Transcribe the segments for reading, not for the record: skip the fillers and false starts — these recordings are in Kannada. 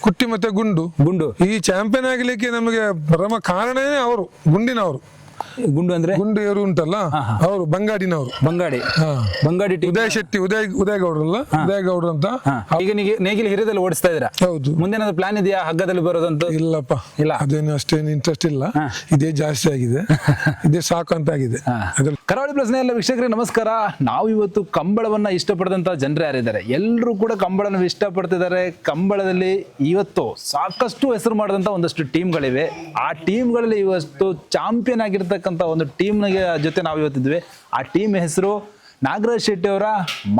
ಕುಟ್ಟಿ ಮತ್ತೆ ಗುಂಡು ಗುಂಡು ಈ ಚಾಂಪಿಯನ್ ಆಗ್ಲಿಕ್ಕೆ ನಮಗೆ ಪರಮ ಕಾರಣನೇ ಅವರು, ಗುಂಡಿನವರು. ಗುಂಡು ಅಂದ್ರೆ ಗುಂಡು ಇವರು ಉಂಟಲ್ಲ, ಅವರು ಬಂಗಾಡಿನವರು. ಬಂಗಾಡಿ ಬಂಗಾಡಿ ಟೀಮ್. ಉದಯ ಶೆಟ್ಟಿ, ಉದಯ ಗೌಡ್ರಲ್ಲ, ಉದಯ ಗೌಡ್ರು ಅಂತ. ಈಗ ನೇಗಿಲ ಹಿರಿಯದಲ್ಲಿ ಓಡಿಸ್ತಾ ಇದ್ದೀರಾ? ಹೌದು. ಮುಂದೇನಾದ್ರು ಪ್ಲಾನ್ ಇದೆಯಾ ಹಗ್ಗದಲ್ಲಿ ಬರೋದಂತೂ? ಇಲ್ಲಪ್ಪ, ಇಲ್ಲ, ಅದೇನು ಅಷ್ಟೇನು ಇಂಟ್ರೆಸ್ಟ್ ಇಲ್ಲ. ಇದೇ ಜಾಸ್ತಿ ಆಗಿದೆ, ಇದೇ ಸಾಕು ಅಂತ ಆಗಿದೆ. ಕರಾವಳಿ ಪ್ಲಸ್ನ ಎಲ್ಲ ವೀಕ್ಷಕರಿಗೆ ನಮಸ್ಕಾರ. ನಾವು ಇವತ್ತು ಕಂಬಳವನ್ನ ಇಷ್ಟಪಡದಂತ ಜನರು ಯಾರಿದ್ದಾರೆ, ಎಲ್ಲರೂ ಕೂಡ ಕಂಬಳನ ಇಷ್ಟಪಡ್ತಿದ್ದಾರೆ. ಕಂಬಳದಲ್ಲಿ ಇವತ್ತು ಸಾಕಷ್ಟು ಹೆಸರು ಮಾಡಿದಂತ ಒಂದಷ್ಟು ಟೀಮ್ಗಳಿವೆ. ಆ ಟೀಮ್ಗಳಲ್ಲಿ ಇವತ್ತು ಚಾಂಪಿಯನ್ ಆಗಿರ್ತಕ್ಕಂಥ ಒಂದು ಟೀಮ್ ಜೊತೆ ನಾವು ಇವತ್ತಿದ್ವಿ. ಆ ಟೀಮ್ ಹೆಸರು ನಾಗರಾಜ್ ಶೆಟ್ಟಿ ಅವರ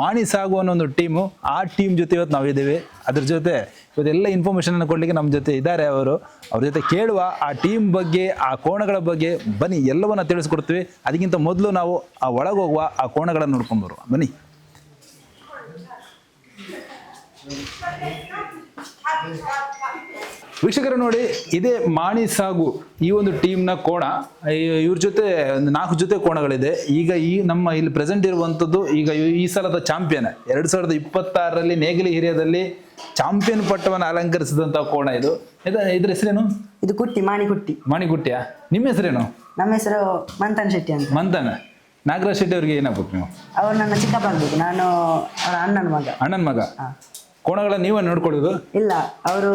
ಮಾಣಿ ಸಾಗು ಅನ್ನೋ ಒಂದು ಟೀಮು. ಆ ಟೀಮ್ ಜೊತೆ ಇವತ್ತು ನಾವಿದ್ದೀವಿ. ಅದ್ರ ಜೊತೆ ಇವತ್ತೆಲ್ಲ ಇನ್ಫಾರ್ಮೇಶನ್ ಅನ್ನು ಕೊಡ್ಲಿಕ್ಕೆ ನಮ್ಮ ಜೊತೆ ಇದ್ದಾರೆ ಅವರು. ಅವ್ರ ಜೊತೆ ಕೇಳುವ ಆ ಟೀಮ್ ಬಗ್ಗೆ, ಆ ಕೋಣಗಳ ಬಗ್ಗೆ ಬನ್ನಿ ಎಲ್ಲವನ್ನ ತಿಳಿಸ್ಕೊಡ್ತೀವಿ. ಅದಕ್ಕಿಂತ ಮೊದಲು ನಾವು ಆ ಒಳಗೆ ಹೋಗುವ, ಆ ಕೋಣಗಳನ್ನು ನೋಡ್ಕೊಂಡು ಬರುವ ಬನ್ನಿ. ವೀಕ್ಷಕರು ನೋಡಿ, ಇದೇ ಮಾಣಿ ಸಾಗು ಈ ಒಂದು ಟೀಮ್ನ ಕೋಣ. ಇವ್ರ ಜೊತೆ ಒಂದು 4 ಜೊತೆ ಕೋಣಗಳಿದೆ. ಈಗ ಈ ನಮ್ಮ ಇಲ್ಲಿ ಪ್ರೆಸೆಂಟ್ ಇರುವಂಥದ್ದು ಈಗ ಈ ಸಲದ ಚಾಂಪಿಯನ್ 2026ರಲ್ಲಿ ನೇಗಿಲಿ ಹಿರಿಯದಲ್ಲಿ ಚಾಂಪಿಯನ್ ಪಟ್ಟವನ್ನು ಅಲಂಕರಿಸಿದಂತ ಕೋಣ ಇದು. ಇದ್ರ ಹೆಸರೇನು? ಇದು ಕುಟ್ಟಿ, ಮಾಣಿಕುಟ್ಟಿ. ಮಾಣಿಗುಟ್ಟಿಯ. ನಿಮ್ಮ ಹೆಸರೇನು? ನಮ್ಮ ಹೆಸರು ಮಂಥನ್ ಶೆಟ್ಟಿ ಅಂತ. ಮಂಥನ್. ನಾಗರಾಜ್ ಶೆಟ್ಟಿ ಅವ್ರಿಗೆ ಏನಾಗ್ಬೇಕು ನೀವು? ಅವ್ರು ನನ್ನ ಚಿಕ್ಕಪ್ಪ ಆಗ್ಬೇಕು, ನಾನು ಅವರ ಅಣ್ಣನ ಮಗ. ಅಣ್ಣನ ಮಗ. ಕೋಣಗಳ ನೀವೇ ನೋಡ್ಕೊಳ್ಳೋದು? ಇಲ್ಲ, ಅವರು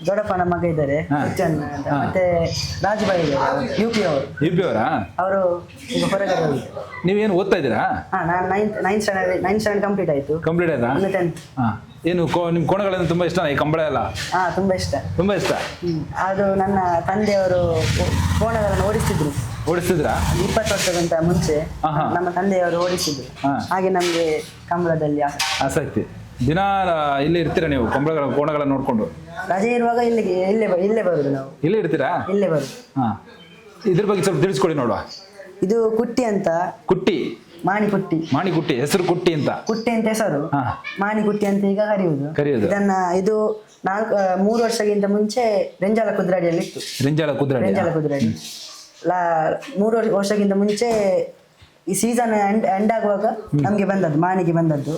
ದೊಡ್ಡಪ್ಪನ ಮಗ ಇದ್ದಾರೆ ಅಂತ. ಮತ್ತೆ ರಾಜುಬಾಯಿ ಇದ್ದಾರೆ, UP ಅವರು. UP ಅವರಾ? ಅವರು ಈಗ ಹೊರಗಡೆ ಹೋಗಿದ್ದಾರೆ. ನೀವೇನು ಓದ್ತಾ ಇದ್ದೀರಾ? ನಾನು ನೈನ್ತ್ ಸ್ಟ್ಯಾಂಡರ್ಡ್ ಕಂಪ್ಲೀಟ್ ಆಯ್ತು. ಕಂಪ್ಲೀಟ್ ಆಯ್ತಾ? ಇನ್ನು 10th. ಏನು ನಿಮ್ಮ ಕೋಣಗಳನ್ನು ತುಂಬಾ ಇಷ್ಟ? ಈ ಕಂಬಳ ಎಲ್ಲ ತುಂಬಾ ಇಷ್ಟ. ತುಂಬಾ ಇಷ್ಟ. ಅದು ನನ್ನ ತಂದೆಯವರು ಕೋಣಗಳನ್ನು ಓಡಿಸ್ತಿದ್ರಾ? 20 ವರ್ಷಕ್ಕಿಂತ ಮುಂಚೆ ನಮ್ಮ ತಂದೆಯವರು ಓಡಿಸಿದ್ರು. ಹಾಗೆ ನಮ್ಗೆ ಕಂಬಳದಲ್ಲಿ ಆಸಕ್ತಿ. ದಿನ ಇಲ್ಲಿ ಇರ್ತೀರಾ ನೀವು ಕೋಣಗಳ ನೋಡ್ಕೊಂಡು? ರಜೆ ಇರುವಾಗ ಇಲ್ಲೇ ಬರುದು ನಾವು. ಇಲ್ಲೇ ಇರ್ತೀರಾ? ಇಲ್ಲೇ ಬರುದು. ಇದ್ರ ಬಗ್ಗೆ ಸ್ವಲ್ಪ ತಿಳಿಸ್ಕೊಡಿ ನೋಡುವ. ಇದು ಕುಟ್ಟಿ ಅಂತ. ಕುಟ್ಟಿ, ಮಾಣಿಕುಟ್ಟಿ. ಮಾಣಿಕುಟ್ಟಿ ಹೆಸರು ಕುಟ್ಟಿ ಅಂತ. ಕುಟ್ಟಿ ಅಂತ ಹೆಸರು, ಮಾಣಿಕುಟ್ಟಿ ಅಂತ ಈಗ ಕರೆಯುವುದು. ಇದು 3 ವರ್ಷಕ್ಕಿಂತ ಮುಂಚೆ ರೆಂಜಾಲ ಕುದ್ರಾಡಿಯಲ್ಲಿ ಇತ್ತು. ರೆಂಜಾಲ ಕುದ್ರಾಡಿ 3 ವರ್ಷಕ್ಕಿಂತ ಮುಂಚೆ ಈ ಸೀಸನ್ ಎಂಡ್ ಆಗುವಾಗ ನಮ್ಗೆ ಬಂದದ್ದು, ಮಾಣಿಗೆ ಬಂದದ್ದು.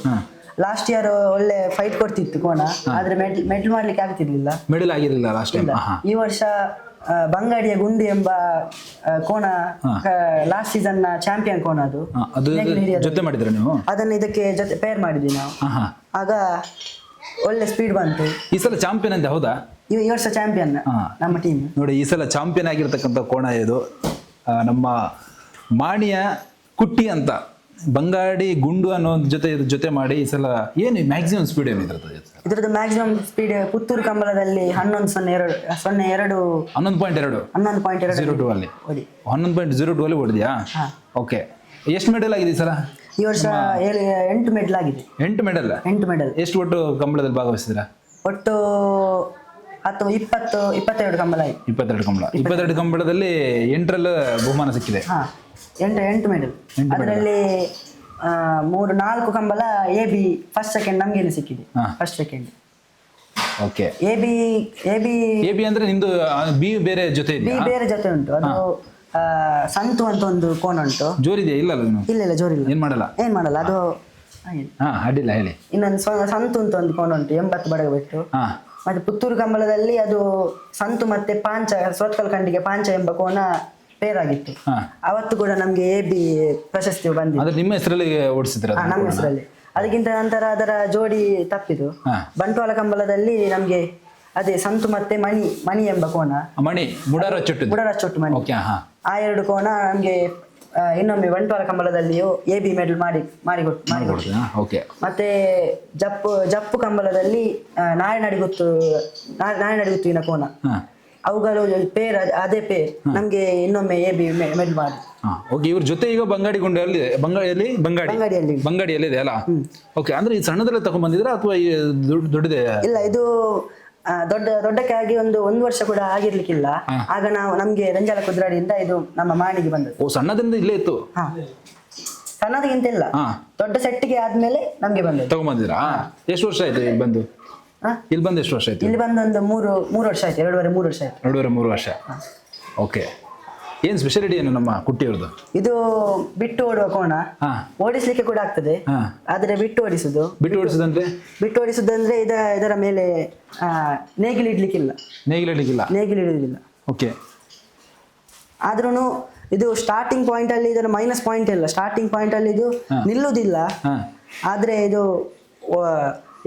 ಲಾಸ್ಟ್ ಇಯರ್ ಒಳ್ಳೆ ಫೈಟ್ ಕೊಡ್ತಿತ್ತು ಕೋಣ, ಆದ್ರೆ ಮೆಡಲ್ ಮಾಡ್ಲಿಕ್ಕೆ ಆಗ್ತಿರ್ಲಿಲ್ಲ. ಮೆಡಲ್ ಆಗಿರಲಿಲ್ಲ ಲಾಸ್ಟ್ ಟೈಮ್. ಈ ವರ್ಷ ಬಂಗಾಡಿಯ ಗುಂಡು ಎಂಬ ಕೋಣ ಲಾಸ್ಟ್ ಸೀಸನ್ ನ ಚಾಂಪಿಯನ್ ಕೋಣ. ಅದು ಜೊತೆ ಮಾಡಿದ್ರ ನೀವು? ಅದನ್ನ ಇದಕ್ಕೆ ಜೊತೆ ಪೇರ್ ಮಾಡಿದ್ವಿ ನಾವು. ಆಗ ಒಳ್ಳೆ ಸ್ಪೀಡ್ ಬಂತು. ಈ ಸಲ ಚಾಂಪಿಯನ್ ಅಂತ? ಹೌದಾ? ಈ ವರ್ಷ ಚಾಂಪಿಯನ್ ನಮ್ಮ ಟೀಮ್. ನೋಡಿ, ಈ ಸಲ ಚಾಂಪಿಯನ್ ಆಗಿರ್ತಕ್ಕಂಥ ಕೋಣ ಇದು ನಮ್ಮ ಮಾಣಿಯ ಕುಟ್ಟಿ ಅಂತ. ಬಂಗಾಡಿ ಗುಂಡು ಅನ್ನೋ ಜೊತೆ ಮಾಡಿ ಈ ಸಲ ಏನು ಮ್ಯಾಕ್ಸಿಮಮ್ ಸ್ಪೀಡ್ ಏನು ಇದ್ರದ್ದು? ಮ್ಯಾಕ್ಸಿಮಮ್ ಸ್ಪೀಡ್ ಪುತ್ತೂರು ಕಂಬಳದಲ್ಲಿ 11.02 ಅಲ್ಲಿ 11.02 ಅಲ್ಲಿ ಓಡಿದ್ಯಾ? ಓಕೆ. ಎಷ್ಟು ಮೆಡಲ್ ಆಗಿದೆ ಈ ಸಲ? ಈ ವರ್ಷ 8 ಮೆಡಲ್ ಆಗಿದೆ. 8 ಮೆಡಲ್. ಎಷ್ಟು ಒಟ್ಟು ಕಂಬಳದಲ್ಲಿ ಭಾಗವಹಿಸಿದ್ರ? ಒಟ್ಟು 22 ಕಂಬಳ ಆಯ್ತು. 22 ಕಂಬಳದಲ್ಲಿ 8ರಲ್ಲಿ ಬಹುಮಾನ ಸಿಕ್ಕಿದೆ. 8 ಮೆಡಲ್. ಅದರಲ್ಲಿ 4 ಕಂಬಳ AB ಫಸ್ಟ್ ಸೆಕೆಂಡ್ ನಮ್ಗೇನು ಸಿಕ್ಕಿದೆ. First second. ಓಕೆ. AB ಅಂದ್ರೆ ನಿಮ್ದು ಬಿ ಬೇರೆ ಜೊತೆ ಇದೆ? ಬಿ ಬೇರೆ ಜೊತೆ ಉಂಟು. ಅದು ಸಂತು ಅಂತ ಒಂದು ಕೋಣ ಉಂಟು. ಜೋರಿದೆಯಾ? ಇಲ್ಲ ಜೋರಿಲ್ಲ. ಏನ್ ಮಾಡಲ್ಲ ಅದು ಅಡ್ಡಿಲ್ಲ, ಹೇಳಿ. ಇನ್ನೊಂದು ಸಂತು ಅಂತ ಒಂದು ಕೋಣ ಉಂಟು, 80 ಬಡಗ ಬಿಟ್ಟು. ಮತ್ತೆ ಪುತ್ತೂರು ಕಂಬಳದಲ್ಲಿ ಅದು ಸಂತು ಮತ್ತೆ ಪಾಂಚ, ಸ್ವತ್ಕಲ್ ಕಂಡಿಗೆ ಪಾಂಚ ಎಂಬ ಕೋಣ ಪೇರ್ ಆಗಿತ್ತು. ಅವತ್ತು ಕೂಡ ನಮ್ಗೆ AB ಪ್ರಶಸ್ತಿ ಬಂದಿದೆ. ನಿಮ್ಮ ಹೆಸರಲ್ಲಿ ಓಡಿಸಿದ್ರ? ನಮ್ಮ ಹೆಸರಲ್ಲಿ. ಅದಕ್ಕಿಂತ ನಂತರ ಅದರ ಜೋಡಿ ತಪ್ಪಿತು. ಬಂಟ್ವಾಳ ಕಂಬಳದಲ್ಲಿ ನಮ್ಗೆ ಅದೇ ಸಂತು ಮತ್ತೆ ಮಣಿ ಎಂಬ ಕೋಣ, ಮುಡರಚೊಟ್ಟು ಮಣಿ, ಆ 2 ಕೋಣ ನಮ್ಗೆ ಇನ್ನೊಮ್ಮೆ ಬಂಟ್ವಾಳ ಕಂಬಳದಲ್ಲಿಯೂ AB ಮೆಡಲ್ ಮಾಡಿಕೊಟ್ಟು. ಮತ್ತೆ ಜಪ್ಪು ಕಂಬಳದಲ್ಲಿ ನಾಯನಡಿಗುತ್ತುವಿನ ಕೋಣ, ಅವುಗಳು ಪೇರ್, ಅದೇ ಪೇರ್ ನಮ್ಗೆ ಇನ್ನೊಮ್ಮೆ AB ಮೆಡಲ್ ಮಾಡಿ. ಇವ್ರ ಜೊತೆ ಈಗ ಬಂಗಾಡಿಯಲ್ಲಿ ಇದೆ ಅಲ್ಲ? ಓಕೆ. ಅಂದ್ರೆ ಈ ಸಣ್ಣದಲ್ಲೇ ತಗೊಂಡ್ ಬಂದಿದ್ರ ಅಥವಾ ದೊಡ್ಡದೇ? ಇಲ್ಲ, ಇದು ದೊಡ್ಡಕ್ಕೆ ಆಗಿ ಒಂದು ವರ್ಷ ಕೂಡ ಆಗಿರ್ಲಿಕ್ಕಿಲ್ಲ. ಆಗ ನಮ್ಗೆ ರಂಜಾಲ ಕುದ್ರಾಡಿಯಿಂದ ಇದು ನಮ್ಮ ಮಾಣಿಗೆ ಬಂದದ್ದು. ಸಣ್ಣದಿಂದ ಇಲ್ಲೇ ಇತ್ತು? ಸಣ್ಣದಕ್ಕಿಂತ ಇಲ್ಲ, ದೊಡ್ಡ ಸೆಟ್ಟಿಗೆ ಆದ್ಮೇಲೆ ನಮ್ಗೆ ಬಂದದ್ದು. ತಗೊಂಡ್ಬಂದಿರಾ? ಎಷ್ಟು ವರ್ಷ ಆಯ್ತು ಇಲ್ಲಿ ಬಂದು? ಎಷ್ಟು ವರ್ಷ ಆಯ್ತು? ಇಲ್ಲಿ ಬಂದು ಒಂದು 3 ವರ್ಷ ಆಯ್ತು. 2.5 3 ವರ್ಷ ಆಯ್ತು. 2.5 3 ವರ್ಷ. ಓಕೆ. ಏನ್ ಸ್ಪೆಷಾಲಿಟಿ ಏನು ನಮ್ಮ ಕುಟ್ಟಿಯವ್ರದ್ದು? ಇದು ಬಿಟ್ಟು ಓಡುವ ಕೋಣ, ಹಾ ಓಡಿಸ್ಲಿಕ್ಕೆ ಕೂಡ ಆಗ್ತದೆ, ಹಾ. ಆದ್ರೆ ಬಿಟ್ಟು ಓಡಿಸುದು. ಬಿಟ್ಟು ಓಡಿಸೋದಂದ್ರೆ ಬಿಟ್ಟು ಓಡಿಸುದಂದ್ರೆ ಇದರ ಮೇಲೆ ನೇಗಿಲು ಇಡ್ಲಿಕ್ಕಿಲ್ಲ, ನೇಗಿಲಿಡ್ಲಿಕ್ಕಿಲ್ಲ. ನೇಗಿಲು ಇಡುವುದಿಲ್ಲ. ಓಕೆ. ಆದ್ರೂ ಇದು ಸ್ಟಾರ್ಟಿಂಗ್ ಪಾಯಿಂಟ್ ಅಲ್ಲಿ ಇದರ ಮೈನಸ್ ಪಾಯಿಂಟ್ ಇಲ್ಲ, ಸ್ಟಾರ್ಟಿಂಗ್ ಪಾಯಿಂಟ್ ಅಲ್ಲಿ ಇದು ನಿಲ್ಲುವುದಿಲ್ಲ. ಹಾ. ಆದ್ರೆ ಇದು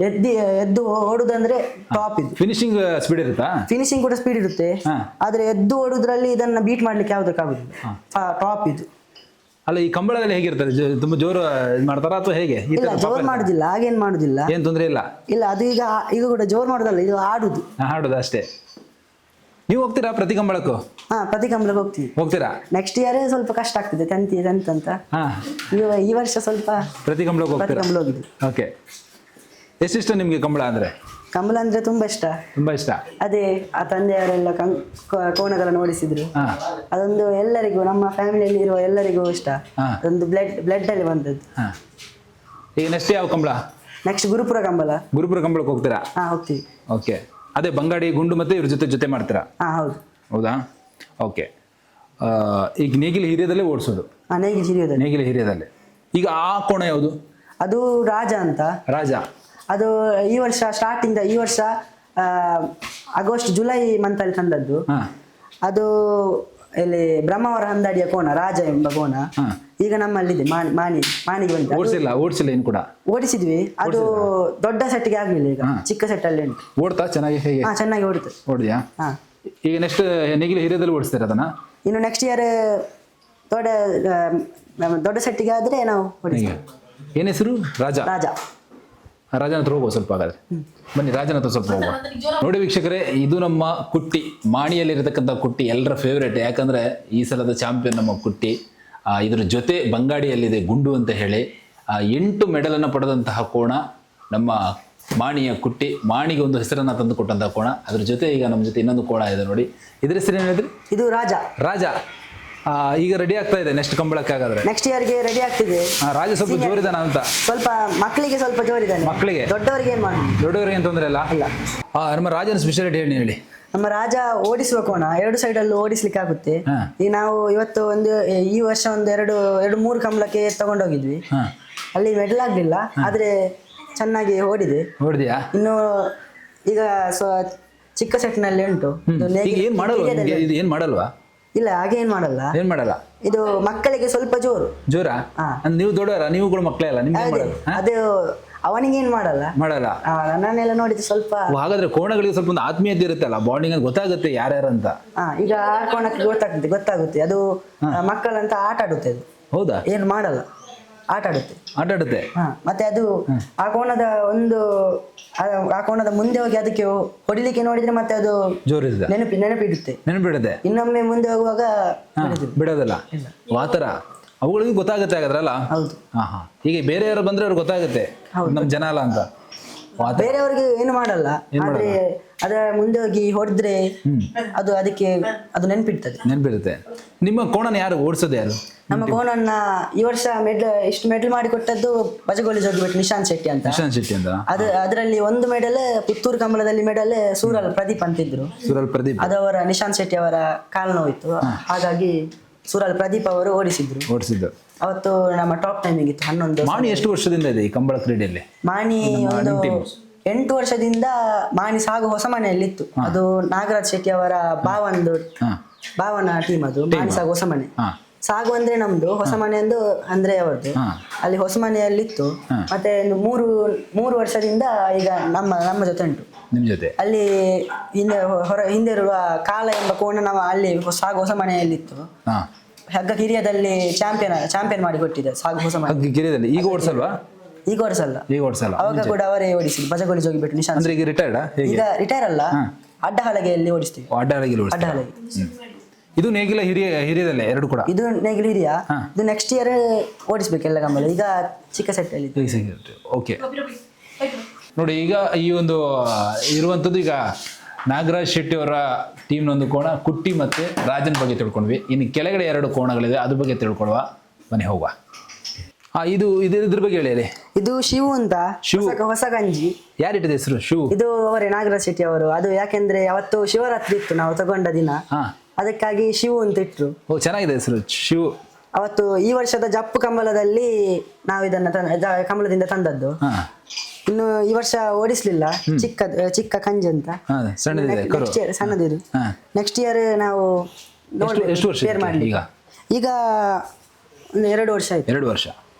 ಎದ್ದು ಓಡುದಂದ್ರೆ ಟಾಪ್ ಇದು. ಫಿನಿಶಿಂಗ್ ಸ್ಪೀಡ್ ಇರುತ್ತಾ? ಫಿನಿಶಿಂಗ್ ಕೂಡ ಸ್ಪೀಡ್ ಇರುತ್ತೆ, ಹಾ. ಆದ್ರೆ ಎದ್ದು ಓಡುದ್ರಲ್ಲಿ ಇದನ್ನ ಬೀಟ್ ಮಾಡ್ಲಿಕ್ಕೆ ಯಾವುದಕ್ಕಾಗುದಿಲ್ಲ. ಟಾಪ್ ಇದು. ಅಲ್ಲ, ಈ ಕಂಬಳದಲ್ಲಿ ಹೇಗಿರ್ತದೆ? ತುಂಬಾ ಜೋರು ಇದ್ ಮಾಡ್ತಾರಾ ಅಥವಾ ಹೇಗೆ? ಈ ಇಲ್ಲ, ತರ ಜೋರ್ ಮಾಡುದಿಲ್ಲ, ಹಾಗೇನ್ ಮಾಡುದಿಲ್ಲ. ಏನ್ ತೊಂದ್ರೆ ಇಲ್ಲ? ಇಲ್ಲ, ಅದು ಈಗ ಕೂಡ ಜೋರ್ ಮಾಡುದಲ್ಲ, ಇದು ಆಡುದು. ಹಾಡೋದು ಅಷ್ಟೇ. ನೀವು ಹೋಗ್ತೀರಾ ಪ್ರತಿ ಕಂಬಳಕ್ಕೂ? ಹಾ, ಪ್ರತಿ ಕಂಬಳಕ್ಕೆ ಹೋಗ್ತೀವಿ. ಹೋಗ್ತೀರಾ? ನೆಕ್ಸ್ಟ್ ಇಯರ್ ಸ್ವಲ್ಪ ಕಷ್ಟ ಆಗ್ತದೆ, ಟೆಂತ್ ಅಂತ. ಹಾ. ಈ ವರ್ಷ ಸ್ವಲ್ಪ ಪ್ರತಿ ಕಂಬಳಕ್ಕೆ ಪ್ರತಿ ಹೋಗ್ತೀರಾ? ಕಂಬಳ ಹೋಗಿದ್ವಿ. ಓಕೆ. ಎಷ್ಟಿಷ್ಟ ನಿಮ್ಗೆ ಕಂಬಳ ಅಂದ್ರೆ? ಕಂಬಳ ಅಂದ್ರೆ ತುಂಬಾ ಇಷ್ಟ. ತುಂಬಾ ಇಷ್ಟ. ಅದೇ ಆ ತಂದೆಯವರೆಲ್ಲ ಕೋಣಗಳನ್ನು ಓಡಿಸಿದ್ರು. ಹಾ. ಅದೊಂದು ಎಲ್ಲರಿಗೂ, ನಮ್ಮ ಫ್ಯಾಮಿಲಿಯಲ್ಲಿ ಇರುವ ಎಲ್ಲರಿಗೂ ಇಷ್ಟ. ಹಾ. ಅದೊಂದು ಬ್ಲಡ್ ಅಲ್ಲಿ ಬಂದದ್ದು. ಹಾ. ಈಗ ನೆಕ್ಸ್ಟ್ ಯಾವ ಕಂಬಳ? ನೆಕ್ಸ್ಟ್ ಗುರುಪುರ ಕಂಬಳ. ಗುರುಪುರ ಕಂಬಳಕ್ಕೆ ಹೋಗ್ತೀರಾ? ಹಾ, ಹೋಗ್ತೀವಿ. ಓಕೆ. ಅದೇ ಬಂಗಾಡಿ ಗುಂಡು ಮತ್ತೆ ಇವ್ರ ಜೊತೆ ಮಾಡ್ತೀರಾ? ಹಾ, ಹೌದು. ಹೌದಾ? ಓಕೆ. ಈಗ ನೇಗಿಲು ಹಿರಿಯದಲ್ಲೇ ಓಡಿಸೋದು? ಹಾ, ನೇಗಿಲು ಹಿರಿಯೋದಲ್ಲಿ. ನೇಗಿಲು ಹಿರಿಯದಲ್ಲೇ. ಈಗ ಆ ಕೋಣ ಯಾವುದು? ಅದು ರಾಜ ಅಂತ. ರಾಜ. ಅದು ಈ ವರ್ಷ ಸ್ಟಾರ್ಟಿಂಗ್, ಈ ವರ್ಷ ಆಗಸ್ಟ್ ಜುಲೈ ಮಂತ್ ಅಲ್ಲಿ ತಂದದ್ದು. ಹಾ. ಅದು ಇಲ್ಲಿ ಬ್ರಹ್ಮಾವರ ಹಂದಾಡಿಯ ಕೋಣ, ರಾಜ ಎಂಬ ಕೋಣ. ಹಾ. ಈಗ ನಮ್ಮಲ್ಲಿದೆ, ಮಾಣಿಗೆ ಬಂತು. ಓಡಿಸಿಲ್ಲ ಏನು ಕೂಡ? ಓಡಿಸಿದ್ವಿ, ಅದು ದೊಡ್ಡ ಸೆಟ್ಗೆ ಆಗ್ಲಿಲ್ಲ, ಈಗ ಚಿಕ್ಕ ಸೆಟ್ ಅಲ್ಲಿ ಉಂಟು. ಓಡ್ತಾ ಚೆನ್ನಾಗಿ? ಹೇಗೆ? ಹಾ, ಚೆನ್ನಾಗಿ ಓಡುತ್ತೆ. ಓಡಿದ್ಯಾ? ಹಾ. ಈಗ ನೆಕ್ಸ್ಟ್ ನೇಗಿಲು ಹಿರಿಯದಲ್ಲಿ ಓಡಿಸ್ತೀರ ಅದನ್ನ? ಇನ್ನು ನೆಕ್ಸ್ಟ್ ಇಯರ್ ದೊಡ್ಡ ಸೆಟ್ಟಿಗೆ ಆದ್ರೆ ನಾವು ಓಡಿಸ್ತೀವಿ. ಏನ್ ಹೆಸರು? ರಾಜ. ರಾಜ. ರಾಜನ ಹತ್ರ ಹೋಗುವ ಸ್ವಲ್ಪ. ಹಾಗಾದ್ರೆ ಬನ್ನಿ, ರಾಜನ ಹತ್ರ ಸ್ವಲ್ಪ ಹೋಗುವ. ನೋಡಿ ವೀಕ್ಷಕರೇ, ಇದು ನಮ್ಮ ಕುಟ್ಟಿ, ಮಾಣಿಯಲ್ಲಿರತಕ್ಕಂಥ ಕುಟ್ಟಿ, ಎಲ್ಲರ ಫೇವ್ರೇಟ್. ಯಾಕಂದ್ರೆ ಈ ಸಲದ ಚಾಂಪಿಯನ್ ನಮ್ಮ ಕುಟ್ಟಿ. ಇದ್ರ ಜೊತೆ ಬಂಗಾಡಿಯಲ್ಲಿದೆ ಗುಂಡು ಅಂತ ಹೇಳಿ 8 ಮೆಡಲನ್ನು ಪಡೆದಂತಹ ಕೋಣ ನಮ್ಮ ಮಾಣಿಯ ಕುಟ್ಟಿ. ಮಾಣಿಗೆ ಒಂದು ಹೆಸರನ್ನ ತಂದು ಕೊಟ್ಟಂತಹ ಕೋಣ. ಅದ್ರ ಜೊತೆ ಈಗ ನಮ್ಮ ಜೊತೆ ಇನ್ನೊಂದು ಕೋಣ ಇದೆ ನೋಡಿ. ಇದ್ರ ಹೆಸರು ಏನು ಹೇಳಿದ್ರಿ? ಇದು ರಾಜ. ರಾಜ. ಈಗ ರೆಡಿ ಆಗ್ತಾ ಇದೆ ನೆಕ್ಸ್ಟ್ ಕಂಬಳಕ್ಕೆ. ಹಾಗಾದ್ರೆ ನೆಕ್ಸ್ಟ್ ಇಯರ್ಗೆ ರೆಡಿ ಆಗ್ತಿದೆ. ರಾಜ ಸ್ವಲ್ಪ ಜೋರಿದಾನ ಅಂತ? ಸ್ವಲ್ಪ ಮಕ್ಕಳಿಗೆ ಸ್ವಲ್ಪ ಜೋರಿದ್ದಾನೆ. ಮಕ್ಕಳಿಗೆ? ದೊಡ್ಡವರಿಗೆ ಏನ್ ಮಾಡಿ, ದೊಡ್ಡವರಿಗೆ ಏನು ತೊಂದರೆ ಇಲ್ಲ. ಇಲ್ಲ. ನಮ್ಮ ರಾಜನ ಸ್ಪೆಷಾಲಿಟಿ ಹೇಳಿ. ನಮ್ಮ ರಾಜ ಓಡಿಸುವ ಕೋಣ, 2 ಸೈಡ್ ಅಲ್ಲೂ ಓಡಿಸ್ಲಿಕ್ಕೆ ಆಗುತ್ತೆ. ಈಗ ನಾವು ಇವತ್ತು ಈ ವರ್ಷ ಒಂದು 2-3 ಕಂಬಳಕ್ಕೆ ತಗೊಂಡೋಗಿದ್ವಿ. ಅಲ್ಲಿ ಮೆಡಲ್ ಆಗ್ಲಿಲ್ಲ, ಆದ್ರೆ ಚೆನ್ನಾಗಿ ಓಡಿದ್ಯಾ? ಇನ್ನು ಈಗ ಚಿಕ್ಕ ಸೆಟ್ ನಲ್ಲಿ ಉಂಟು. ಏನ್ ಮಾಡಲ್ವಾ? ಇಲ್ಲ, ಹಾಗೆ ಏನ್ ಮಾಡಲ್ಲ. ಇದು ಮಕ್ಕಳಿಗೆ ಸ್ವಲ್ಪ ಜೋರ. ನೀವು ದೊಡ್ಡವರ, ನೀವು ಕೂಡ ಮಕ್ಕಳೇ ಅಲ್ಲ? ಅದು ಅವನಿಗೆ ಏನ್ ಮಾಡಲ್ಲ. ನನ್ನೆಲ್ಲ ನೋಡಿದ್ದು ಸ್ವಲ್ಪ. ಹಾಗಾದ್ರೆ ಕೋಣಗಳಿಗೆ ಸ್ವಲ್ಪ ಒಂದು ಆತ್ಮೀಯತೆ ಇರುತ್ತಲ್ಲ, ಬಾಂಡಿಂಗ್ ಅಂತ ಗೊತ್ತಾಗುತ್ತೆ ಯಾರ್ಯಾರು ಅಂತ. ಈಗ ಆ ಕೋಣಕ್ಕೆ ಗೊತ್ತಾಗುತ್ತೆ. ಅದು ಮಕ್ಕಳಂತ ಆಟ ಆಡುತ್ತೆ ಅದು. ಹೌದಾ? ಏನು ಮಾಡಲ್ಲ, ಆಟ ಆಡುತ್ತೆ. ಮತ್ತೆ ಅದು ಆ ಕೋಣದ ಮುಂದೆ ಹೋಗಿ ಅದಕ್ಕೆ ಹೊಡಿಲಿಕ್ಕೆ ನೋಡಿದ್ರೆ ಮತ್ತೆ ಅದು ಜೋರಿದೆ, ನೆನಪಿಡುತ್ತೆ. ಇನ್ನೊಮ್ಮೆ ಮುಂದೆ ಹೋಗುವಾಗ ಬಿಡೋದಿಲ್ಲ. ವಾತರ ಅವುಗಳಿಗೆ ಗೊತ್ತಾಗುತ್ತೆ ಹಾಗಾದ್ರಲ್ಲ? ಹೌದು. ಹೀಗೆ ಬೇರೆ ಯಾರು ಬಂದ್ರೆ ಅವ್ರಿಗೆ ಗೊತ್ತಾಗುತ್ತೆ ನಮ್ ಜನ ಅಲ್ಲ ಅಂತ. ಬೇರೆಯವ್ರಿಗೆ ಏನು ಮಾಡಲ್ಲ, ಆದ್ರೆ ಅದರ ಮುಂದೆ ಹೋಗಿ ಹೊಡೆದ್ರೆ ಅದು ನೆನಪಿಡುತ್ತೆ. ನಿಮ್ಮ ಕೋಣನ ಯಾರು ಓಡಿಸೋದು? ಯಾರು ನಮ್ಮ ಕೋಣನ್ನ ಈ ವರ್ಷ ಇಷ್ಟು ಮೆಡಲ್ ಮಾಡಿ ಕೊಟ್ಟದ್ದು ಬಜಗೋಳಿ ಜೋಗಿಬಿಟ್ಟು ನಿಶಾಂತ್ ಶೆಟ್ಟಿ ಅಂತ. ಅದರಲ್ಲಿ ಒಂದು ಮೆಡಲ್ ಪುತ್ತೂರು ಕಂಬಳದಲ್ಲಿ ಮೆಡಲ್ ಸೂರಲ್ ಪ್ರದೀಪ್ ಅಂತಿದ್ರು. ಅದು ಅವರ ನಿಶಾಂತ್ ಶೆಟ್ಟಿ ಅವರ ಕಾಲು ನೋವಿತ್ತು, ಹಾಗಾಗಿ ಸೂರಲ್ ಪ್ರದೀಪ್ ಅವರು ಓಡಿಸಿದ್ರು. ಅವತ್ತು ನಮ್ಮ ಟಾಪ್ ಟೈಮಿಂಗ್ ಇತ್ತು 11. ಮಾಣಿ ಎಷ್ಟು ವರ್ಷದಿಂದ ಇದೆ ಈ ಕಂಬಳ ಕ್ರೀಡೆಯಲ್ಲಿ? ಮಾಣಿ ಒಂದು 8 ವರ್ಷದಿಂದ ಮಾಣಿ ಸಾಗು ಹೊಸ ಮನೆಯಲ್ಲಿತ್ತು. ಅದು ನಾಗರಾಜ್ ಶೆಟ್ಟಿ ಅವರ ಭಾವನ ಟೀಮ್. ಅದು ಮಾಣಿ ಸಾಗು ಹೊಸ ಮನೆ. ಸಾಗು ಅಂದ್ರೆ ನಮ್ದು, ಹೊಸ ಮನೆ ಅಂದ್ರೆ ಅವರದ್ದು. ಅಲ್ಲಿ ಹೊಸ ಮನೆಯಲ್ಲಿತ್ತು. ಮತ್ತೆ 3 ವರ್ಷದಿಂದ ಈಗ ನಮ್ಮ ಜೊತೆ ಉಂಟು. ನಿಮ್ ಜೊತೆ ಅಲ್ಲಿ ಹಿಂದೆ ಇರುವ ಕಾಲ ಎಂಬ ಕೋಣ ನಾವು ಅಲ್ಲಿ ಸಾಗು ಹೊಸ ಮನೆಯಲ್ಲಿತ್ತು. ಹಗ್ಗ ಕಿರಿಯದಲ್ಲಿ ಚಾಂಪಿಯನ್ ಮಾಡಿ ಕೊಟ್ಟಿದೆ ಸಾಗು ಹೊಸ ಮನೆ. ಕಿರಿಯದಲ್ಲಿ ಈಗ ಓಡಿಸಲ್ವಾ? ಈಗ ಓಡಿಸಲ್ಲ. ಅವಾಗ ಕೂಡ ಅವರೇ ಓಡಿಸಿದ್ರು. ಬಜಗೋಳಿ ಜೋಗಿಬಿಟ್ಟು ನಿಶಾಂತ್. ಅಂದ್ರೆ ಈಗ ರಿಟೈರ್ ಅಲ್ಲ, ಅಡ್ಡಹಲಗೆಯಲ್ಲಿ ಓಡಿಸ್ತೀವಿ. ಅಡ್ಡಹಲಗೆ. ಇದು ನೇಗಿಲ ಹಿರಿಯದಲ್ಲೇ 2 ಕೂಡ? ಇದು ನೇಗಿಲ ಹಿರಿಯ. ಇದು ನೆಕ್ಸ್ಟ್ ಇಯರ್ ಓಡಿಸ್ಬೇಕು ಎಲ್ಲ ಕಂಬಳ. ಈಗ ಚಿಕ್ಕ ಸೆಟ್ ಅಲ್ಲಿ. ಓಕೆ. ನೋಡಿ, ಈಗ ಈ ಒಂದು ಇರುವಂಥದ್ದು, ಈಗ ನಾಗರಾಜ್ ಶೆಟ್ಟಿ ಅವರ ಟೀಮ್ನೊಂದು ಕೋಣ, ಕುಟ್ಟಿ ಮತ್ತೆ ರಾಜನ್ ಬಗ್ಗೆ ತಿಳ್ಕೊಂಡ್ವಿ. ಇನ್ನು ಕೆಳಗಡೆ 2 ಕೋಣಗಳಿದೆ, ಅದ್ರ ಬಗ್ಗೆ ತಿಳ್ಕೊಳ್ಳುವ. ಬನ್ನಿ ಹೋಗುವ. ಇದ್ರ ಬಗ್ಗೆ ಹೇಳಿ. ಇದು ಶಿವು ಅಂತ, ಹೊಸ ಗಂಜಿ. ಯಾರಿಟ್ಟಿದೆ ಹೆಸರು ಶಿವು? ಇದು ಅವರೇ ನಾಗರಾಜ್ ಶೆಟ್ಟಿ ಅವರು. ಅದು ಯಾಕೆಂದ್ರೆ ಅವತ್ತು ಶಿವರಾತ್ರಿ ಇತ್ತು ನಾವು ತಗೊಂಡ ದಿನ. ಅದಕ್ಕಾಗಿ ಶಿವು ಅಂತ ಇಟ್ರು. ಓ ಚೆನ್ನಾಗಿದೆ ಹೆಸರು, ಶಿವ್. ಅವತ್ತು ಈ ವರ್ಷದ ಜಪ್ಪು ಕಂಬಳದಲ್ಲಿ ನಾವು ಇದನ್ನ ಕಂಬಳದಿಂದ ತಂದದ್ದು. ಇನ್ನು ಈ ವರ್ಷ ಓಡಿಸ್ಲಿಲ್ಲ, ಚಿಕ್ಕ ಕಂಜೆ ಅಂತ ಸಣ್ಣದಿದೆ, ಸಣ್ಣದಿದು. ನೆಕ್ಸ್ಟ್ ಇಯರ್ ನಾವು ಎಷ್ಟು ವರ್ಷ ಪೇರ್ ಮಾಡಿ ಈಗ ಒಂದು 2 ವರ್ಷ ಆಯ್ತು. 2 ವರ್ಷ.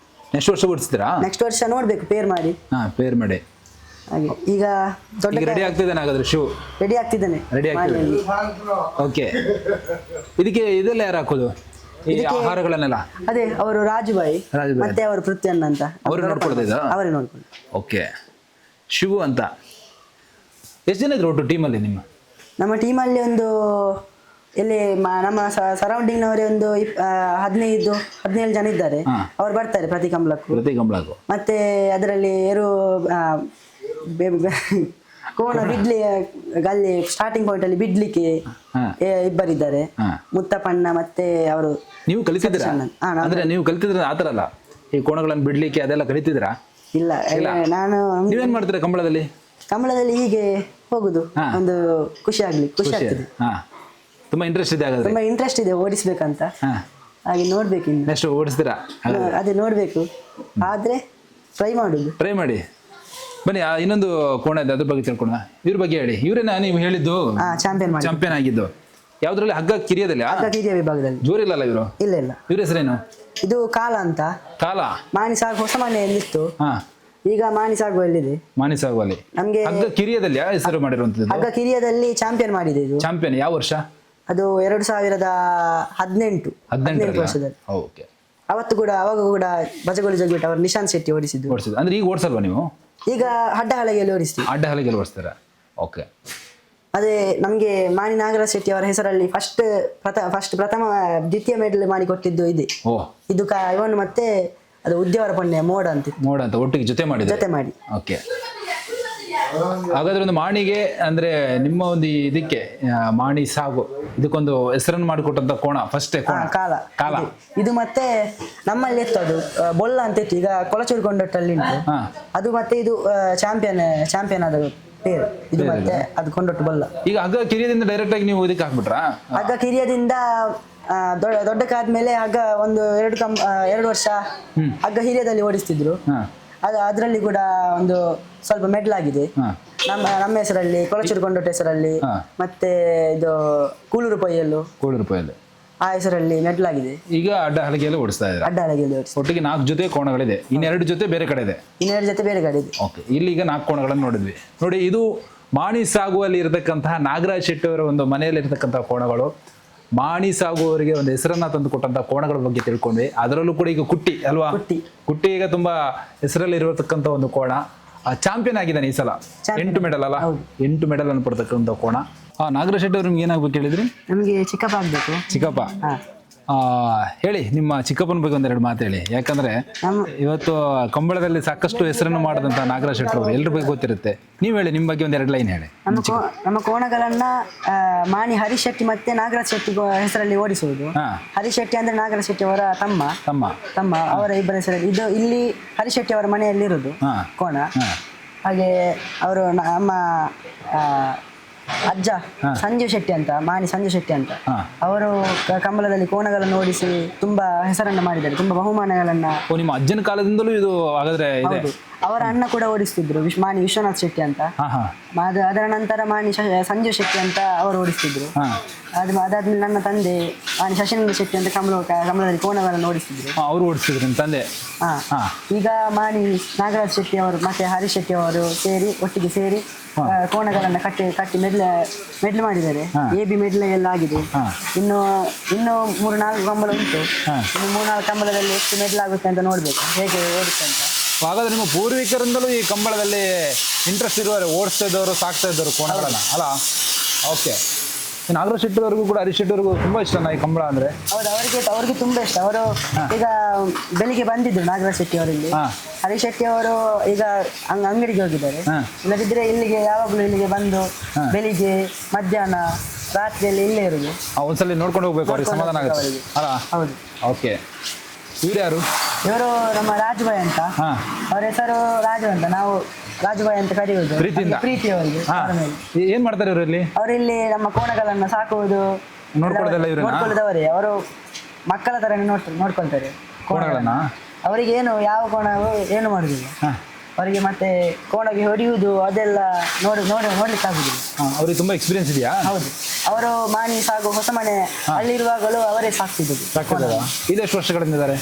ನೆಕ್ಸ್ಟ್ ವರ್ಷ ಓಡಿಸ್ತೀರಾ? ನೆಕ್ಸ್ಟ್ ವರ್ಷ ನೋಡ್ಬೇಕು ಪೇರ್ ಮಾಡಿ. ಪೇರ್ ಮಾಡಿ. ಹಾಗೆ ಈಗ ದೊಡ್ಡ ರೆಡಿ ಆಗ್ತಿದ್ದಾನೆ ಹಾಗಾದ್ರೆ ಶಿವ್? ರೆಡಿ ಆಗ್ತಿದ್ದಾನೆ. ಓಕೆ. ಇದಕ್ಕೆ ಇದೆಲ್ಲ ಯಾರು ಹಾಕೋದು, ಈ ಆಹಾರಗಳನ್ನೆಲ್ಲ? ಅದೇ ಅವರು ರಾಜುಬಾಯಿ ಮತ್ತೆ ಅವರು ಪೃಥ್ವಿಯನ್ನ ಅಂತ ಅವ್ರು ನೋಡ್ಕೊಳ್ತಿದ್ದ? ಅವರೇ ನೋಡ್ಕೊಂಡು. ಓಕೆ. ಶಿವು ಅಂತ. ಎಷ್ಟು ಜನ ಇದ್ರು ಒಟ್ಟು ಟೀಮಲ್ಲಿ ನಿಮ್ಮ? ನಮ್ಮ ಟೀಮಲ್ಲಿ ಒಂದು ಇಲ್ಲಿ ನಮ್ಮ ಸರೌಂಡಿಂಗ್ನವರೇ ಒಂದು 15-17 ಜನ ಇದ್ದಾರೆ. ಅವ್ರು ಬರ್ತಾರೆ ಪ್ರತಿ ಕಂಬಳಕ್ಕೂ. ಮತ್ತೆ ಅದರಲ್ಲಿ ಕೋಣ ಬಿಡ್ಲಿ ಅಲ್ಲಿ ಸ್ಟಾರ್ಟಿಂಗ್ ಪಾಯಿಂಟ್ ಅಲ್ಲಿ ಬಿಡ್ಲಿಕ್ಕೆ ಇಬ್ಬರಿದ್ದಾರೆ, ಮುತ್ತಪ್ಪಣ್ಣ ಮತ್ತೆ ಅವರು. ನೀವು ಕಲಿತಿದ್ದೀರಾ? ಅಂದ್ರೆ ನೀವು ಕಲಿತಿದ್ರ ಆತರ ಅಲ್ಲ, ಈ ಕೋಣಗಳನ್ನು ಬಿಡ್ಲಿಕ್ಕೆ ಅದೆಲ್ಲ ಕಲಿತಿದ್ರಾ? ಇಲ್ಲ, ನಾನು. ನೀವೇನ್ ಮಾಡ್ತೀರಾ ಕಂಬಳದಲ್ಲಿ? ಕಂಬಳದಲ್ಲಿ ಹೀಗೆ ಹೋಗುದು, ಒಂದು ಖುಷಿ ಆಗ್ತದೆ. ತುಂಬಾ ಇಂಟ್ರೆಸ್ಟ್ ಇದೆ ಹಾಗಾದ್ರೆ? ತುಂಬಾ ಇಂಟ್ರೆಸ್ಟ್ ಇದೆ ಓಡಿಸ್ಬೇಕಂತ. ಹಾಗೆ ನೋಡ್ಬೇಕು ಇನ್ನು ನೆಕ್ಸ್ಟ್ ಓಡಿಸ್ತೀರಾ? ಅದೇ ನೋಡ್ಬೇಕು, ಆದ್ರೆ ಟ್ರೈ ಮಾಡಿ. ಬನ್ನಿ, ಇನ್ನೊಂದು ಕೋಣ ಇದೆ, ಅದ್ರ ಬಗ್ಗೆ ತಿಳ್ಕೊಳ್ಳೋಣ. ಇವ್ರ ಬಗ್ಗೆ ಹೇಳಿ. ಇವರೇನಾ ನೀವು ಹೇಳಿದ್ದು ಚಾಂಪಿಯನ್ ಆಗಿದ್ದು? ಯಾವ್ದ್ರಲ್ಲಿ? ಹಗ್ಗ ಕಿರಿಯದಲ್ಲಿ? ಕಿರಿಯ ವಿಭಾಗದಲ್ಲಿ. ಜೋರಿಲ್ಲಲ್ಲ ಇವರು? ಇಲ್ಲ. ಇವ್ರ ಹೆಸರೇನು? ಇದು ಕಾಲ ಅಂತ. ಕಾಲ ಮಾನಿಸಾಗು ಹೊಸ ಮನೆಯಲ್ಲಿತ್ತು, ಈಗ ಮಾನಿಸಾಗುವಲ್ಲಿದೆ. ಮಾನಿಸಾಗುವಲ್ಲಿ ನಮ್ಗೆ ಹಗ್ಗ ಕಿರಿಯದಲ್ಲಿ ಹೆಸರು ಮಾಡಿರುವಂತದ್ದು. ಹಗ್ಗ ಕಿರಿಯದಲ್ಲಿ ಚಾಂಪಿಯನ್ ಮಾಡಿದೆ. ಇದು ಚಾಂಪಿಯನ್ ಯಾವ ವರ್ಷ? ಅದು 2018 ವರ್ಷದಲ್ಲಿ. ಅವಾಗ ಕೂಡ ಬಜಗೋಳಿ ಜಗ್ಗಿಟ್ ಅವರು ನಿಶಾಂತ್ ಶೆಟ್ಟಿ ಓಡಿಸಿದ್ದು. ಅಂದ್ರೆ ಈಗ ಓಡಿಸಲ್ವಾ ನೀವು? ಈಗ ಅಡ್ಡ ಹಲಗೆಯಲ್ಲಿ ಓಡಿಸ್ತೀವಿ. ಅಡ್ಡ ಹಲಗೆಯಲ್ಲಿ ಓಡಿಸ್ತಾರ? ಓಕೆ. ಅದೇ ನಮ್ಗೆ ಮಾಣಿ ನಾಗರಾಜ್ ಶೆಟ್ಟಿ ಅವರ ಹೆಸರಲ್ಲಿ ಪ್ರಥಮ ದ್ವಿತೀಯ ಮೆಡಲ್ ಮಾಡಿ ಕೊಟ್ಟಿದ್ದು ಇದೆ. ಇದು ಇವನು ಮತ್ತೆ ಅದು ಉದ್ಯವರ ಪೊಣ್ಣೆ ಮೋಡ ಅಂತ ಒಟ್ಟಿಗೆ ಜೊತೆ ಮಾಡಿ. ಓಕೆ. ಹಾಗಾದ್ರೆ ಒಂದು ಮಾಣಿಗೆ ಅಂದ್ರೆ ನಿಮ್ಮ ಒಂದು ಇದಕ್ಕೆ ಮಾಣಿ ಸಾಗು ಇದಕ್ಕೊಂದು ಹೆಸರನ್ನು ಮಾಡಿಕೊಟ್ಟಂತ ಕೋಣ ಫಸ್ಟ್ ಕಾಲ. ಇದು ಮತ್ತೆ ನಮ್ಮಲ್ಲಿ ಎತ್ತು ಅದು ಬೊಲ್ಲ ಅಂತ ಇತ್ತು, ಈಗ ಕೊಳಚೂರು ಕೊಂಡೊಟ್ಟಲ್ಲಿ ಉಂಟು ಅದು. ಮತ್ತೆ ಇದು ಚಾಂಪಿಯನ್ ಆದ ಪೇರು ಇದು. ಮತ್ತೆ ಅದು ಕೊಂಡೊಟ್ಟು ಬೊಲ್ಲ. ಈಗ ಹಗ್ಗ ಕಿರಿಯದಿಂದ ಡೈರೆಕ್ಟ್ ಆಗಿ ನೀವು ಇದಕ್ಕೆ ಹಾಕ್ಬಿಟ್ರಾ? ಹಗ್ಗ ಕಿರಿಯದಿಂದ ದೊಡ್ಡಕ್ಕಾದ್ಮೇಲೆ ಹಗ್ಗ ಒಂದು 2 ವರ್ಷ ಹಗ್ಗ ಹಿರಿಯದಲ್ಲಿ ಓಡಿಸ್ತಿದ್ರು. ಅದರಲ್ಲಿ ಕೂಡ ಒಂದು ಸ್ವಲ್ಪ ಮೆಡಲ್ ಆಗಿದೆ ನಮ್ಮ ಹೆಸರಲ್ಲಿ, ಕೊಳಚೂರು ಕೊಂಡೊಟ್ಟ ಹೆಸರಲ್ಲಿ, ಮತ್ತೆ ಇದು ಕೂಳೂರು ಪೊಯ್ಯಲ್ಲು ಆ ಹೆಸರಲ್ಲಿ ಮೆಡಲ್ ಆಗಿದೆ. ಈಗ ಅಡ್ಡ ಹಲಗೆಯಲ್ಲಿ ಓಡಿಸ್ತಾ ಇದ್ದಾರೆ. ಅಡ್ಡ ಹಲಗೆಯಲ್ಲಿ ಒಟ್ಟಿಗೆ 4 ಜೊತೆ ಕೋಣಗಳಿದೆ, 2 ಜೊತೆ ಬೇರೆ ಕಡೆ ಇದೆ. 2 ಜೊತೆ ಬೇರೆ ಕಡೆ ಇದೆ. ಓಕೆ. ಇಲ್ಲಿ ಈಗ 4 ಕೋಣಗಳನ್ನು ನೋಡಿದ್ವಿ. ನೋಡಿ, ಇದು ಮಾಣಿ ಸಾಗುವಲ್ಲಿ ಇರತಕ್ಕಂತಹ ನಾಗರಾಜ್ ಶೆಟ್ಟಿ ಅವರ ಒಂದು ಮನೆಯಲ್ಲಿ ಇರತಕ್ಕಂತಹ ಕೋಣಗಳು. ಮಾಣಿ ಸಾಗುವವರಿಗೆ ಒಂದು ಹೆಸರನ್ನ ತಂದು ಕೊಟ್ಟಂತ ಕೋಣಗಳ ಬಗ್ಗೆ ತಿಳ್ಕೊಂಡ್ವಿ. ಅದರಲ್ಲೂ ಕೂಡ ಈಗ ಕುಟ್ಟಿ ಅಲ್ವಾ? ಕುಟ್ಟಿ ಈಗ ತುಂಬಾ ಹೆಸರಲ್ಲಿ ಇರತಕ್ಕಂತ ಒಂದು ಕೋಣ. ಚಾಂಪಿಯನ್ ಆಗಿದ್ದಾನೆ ಈ ಸಲ. 8 ಮೆಡಲ್ ಅಲ್ಲ? 8 ಮೆಡಲ್ ಅನ್ನು ಪಡ್ತಕ್ಕಂಥ ಕೋಣ. ನಾಗರಾಜ್ ಶೆಟ್ಟಿ ಅವ್ರು ನಿಮ್ಗೆ ಏನಾಗ್ಬೇಕು ಹೇಳಿದ್ರಿ? ನಮಗೆ ಚಿಕ್ಕಪ್ಪ ಆಗ್ಬೇಕು. ಚಿಕ್ಕಪ್ಪ. ಹೇಳಿ, ನಿಮ್ಮ ಚಿಕ್ಕಪ್ಪನ ಬಗ್ಗೆ ಒಂದೆರಡು ಮಾತು ಹೇಳಿ. ಯಾಕಂದ್ರೆ ಇವತ್ತು ಕಂಬಳದಲ್ಲಿ ಸಾಕಷ್ಟು ಹೆಸರನ್ನು ಮಾಡದಂತ ನಾಗರಾಜ್ ಶೆಟ್ಟಿ ಅವರು ಎಲ್ರ ಬಗ್ಗೆ ಗೊತ್ತಿರುತ್ತೆ. ನೀವು ಹೇಳಿ, ನಿಮ್ಮ ಬಗ್ಗೆ ಒಂದೆರಡು ಲೈನ್ ಹೇಳಿ. ನಮ್ಮ ಕೋಣಗಳನ್ನ ಮಾಣಿ ಹರೀಶ್ ಶೆಟ್ಟಿ ಮತ್ತೆ ನಾಗರಾಜ್ ಶೆಟ್ಟಿ ಹೆಸರಲ್ಲಿ ಓಡಿಸುವುದು. ಹರೀಶ್ ಶೆಟ್ಟಿ ಅಂದ್ರೆ ನಾಗರಾಜ್ ಶೆಟ್ಟಿ ಅವರ ತಮ್ಮ ಅವರ ಇಬ್ಬರ ಹೆಸರಲ್ಲಿ. ಇದು ಇಲ್ಲಿ ಹರೀಶ್ ಶೆಟ್ಟಿ ಅವರ ಮನೆಯಲ್ಲಿರುವುದು ಕೋಣ. ಹಾಗೆ ಅವರು ನಮ್ಮ ಅಜ್ಜ ಸಂಜೀವ್ ಶೆಟ್ಟಿ ಅಂತ, ಮಾಣಿ ಸಂಜೀವ್ ಶೆಟ್ಟಿ ಅಂತ, ಅವರು ಕಂಬಳದಲ್ಲಿ ಕೋಣಗಳನ್ನು ಓಡಿಸಿ ತುಂಬಾ ಹೆಸರನ್ನ ಮಾಡಿದ್ದಾರೆ, ತುಂಬಾ ಬಹುಮಾನಗಳನ್ನ. ನಿಮ್ಮ ಅಜ್ಜನ ಕಾಲದಿಂದಲೂ ಇದು ಹಾಗಾದ್ರೆ ಇದೆ? ಅವರ ಅಣ್ಣ ಕೂಡ ಓಡಿಸ್ತಿದ್ರು, ಮಾಣಿ ವಿಶ್ವನಾಥ್ ಶೆಟ್ಟಿ ಅಂತ. ಅದರ ನಂತರ ಮಾಣಿ ಸಂಜೀವ್ ಶೆಟ್ಟಿ ಅಂತ ಅವರು ಓಡಿಸ್ತಿದ್ರು. ಅದಾದ್ಮೇಲೆ ನನ್ನ ತಂದೆ ಮಾಣಿ ಶಶಿನಂದ ಶೆಟ್ಟಿ ಅಂತ ಕಂಬಳದಲ್ಲಿ ಕೋಣಗಳನ್ನು ಓಡಿಸ್ತಿದ್ರು. ಅವರು ಓಡಿಸ್ತಿದ್ರು ತಂದೆ. ಈಗ ಮಾಣಿ ನಾಗರಾಜ್ ಶೆಟ್ಟಿ ಅವರು ಮತ್ತೆ ಹರೀಶ್ ಶೆಟ್ಟಿ ಅವರು ಒಟ್ಟಿಗೆ ಸೇರಿ ಕೋಣಗಳನ್ನ ಕಟ್ಟಿ ಮೆಡ್ಲ್ ಮಾಡಿದ್ದಾರೆ. AB ಮೆಡ್ಲ್ ಎಲ್ಲ ಆಗಿದೆ. ಇನ್ನು 3-4 ಕಂಬಳ ಉಂಟು. ಇನ್ನು 3-4 ಕಂಬಳದಲ್ಲಿ ಎಷ್ಟು ಮೆಡ್ಲ್ ಆಗುತ್ತೆ ಅಂತ ನೋಡ್ಬೇಕು, ಹೇಗೆ ಓಡುತ್ತೆ ಅಂತ. ಹಾಗಾದ್ರೆ ನಿಮ್ಮ ಪೂರ್ವಿಕರಿಂದಲೂ ಈ ಕಂಬಳದಲ್ಲಿ ಇಂಟ್ರೆಸ್ಟ್ ಇರುವವರು, ಓಡಿಸ್ತಾ ಇದ್ದವರು, ಸಾಕ್ತಾ ಇದ್ದವರು ಕೋಣಗಳನ್ನ ಅಲ್ಲ? ಓಕೆ. ನಾಗರಾಜ್ ಶೆಟ್ಟಿ ಅವ್ರಿಗೂ ಕೂಡ ಹರೀಶ್ ಶೆಟ್ಟಿ ಅವ್ರಿಗೂ ತುಂಬಾ ಇಷ್ಟ ಈ ಕಂಬಳ ಅಂದ್ರೆ? ಹೌದು, ಅವ್ರಿಗೆ ತುಂಬಾ ಇಷ್ಟ. ಅವರು ಈಗ ಬೆಳಿಗ್ಗೆ ಬಂದಿದ್ರು ನಾಗರಾಜ್ ಶೆಟ್ಟಿ ಅವರಲ್ಲಿ. ಹರೀಶ್ ಶೆಟ್ಟಿ ಅವರು ಈಗ ಅಂಗಡಿಗೆ ಹೋಗಿದ್ದಾರೆ. ಇಲ್ಲದಿದ್ರೆ ಯಾವಾಗ್ಲೂ ಇಲ್ಲಿಗೆ ಬಂದು ಬೆಳಿಗ್ಗೆ ಮಧ್ಯಾಹ್ನ ರಾತ್ರಿಯಲ್ಲಿ ಇಲ್ಲೇ ಇರುದು. ಒಂದ್ಸಲ ನೋಡ್ಕೊಂಡು ಹೋಗ್ಬೇಕು, ಅವ್ರಿಗೆ ಸಮಾಧಾನ ಆಗುತ್ತೆ ಅಲ್ಲ? ಹೌದು. ಓಕೆ. ಇವ್ರು ಯಾರು? ಇವರು ನಮ್ಮ ರಾಜುಬಾಯಿ ಅಂತ. ಅವ್ರ ಹೆಸರು ರಾಜು ಅಂತ, ನಾವು ರಾಜುಬಾಯಿ ಅಂತ ಕರೆಯುವುದು ಪ್ರೀತಿ ಅವರಿಗೆ. ಏನ್ ಮಾಡ್ತಾರೆ ಇವರಲ್ಲಿ? ಅವರಿಲ್ಲಿ ನಮ್ಮ ಕೋಣಗಳನ್ನ ಸಾಕುವುದು, ನೋಡ್ಕೊಳ್ಳೋದೆಲ್ಲ ಇವ್ರೇನಾ? ನೋಡ್ಕೊಳ್ಳೋದವರೇ, ಅವರು ಮಕ್ಕಳ ತರ ನೋಡ್ಕೊಳ್ತಾರೆ ಕೋಣಗಳನ್ನ. ಅವರಿಗೆ ಏನು ಯಾವ ಕೋಣ ಏನು ಮಾಡುದಿಲ್ಲ. ಅವರಿಗೆ ಮತ್ತೆ ಕೋಣಗೆ ಹೊಡೆಯುವುದು ಅದೆಲ್ಲ ನೋಡ್ಲಿಕ್ಕೆ ಆಗುದಿಲ್ಲ. ಅವ್ರಿಗೆ ತುಂಬಾ ಎಕ್ಸ್ಪೀರಿಯನ್ಸ್ ಇದೆಯಾ? ಹೌದು, ಅವರು ಮಾನಿ ಸಾಗು ಹೊಸ ಮನೆ ಅಲ್ಲಿರುವಾಗಲೂ ಅವರೇ ಸಾಕ್ತಿದ್ದು. ಇದೆಷ್ಟು ವರ್ಷಗಳಿಂದ ಇದ್ದಾರೆ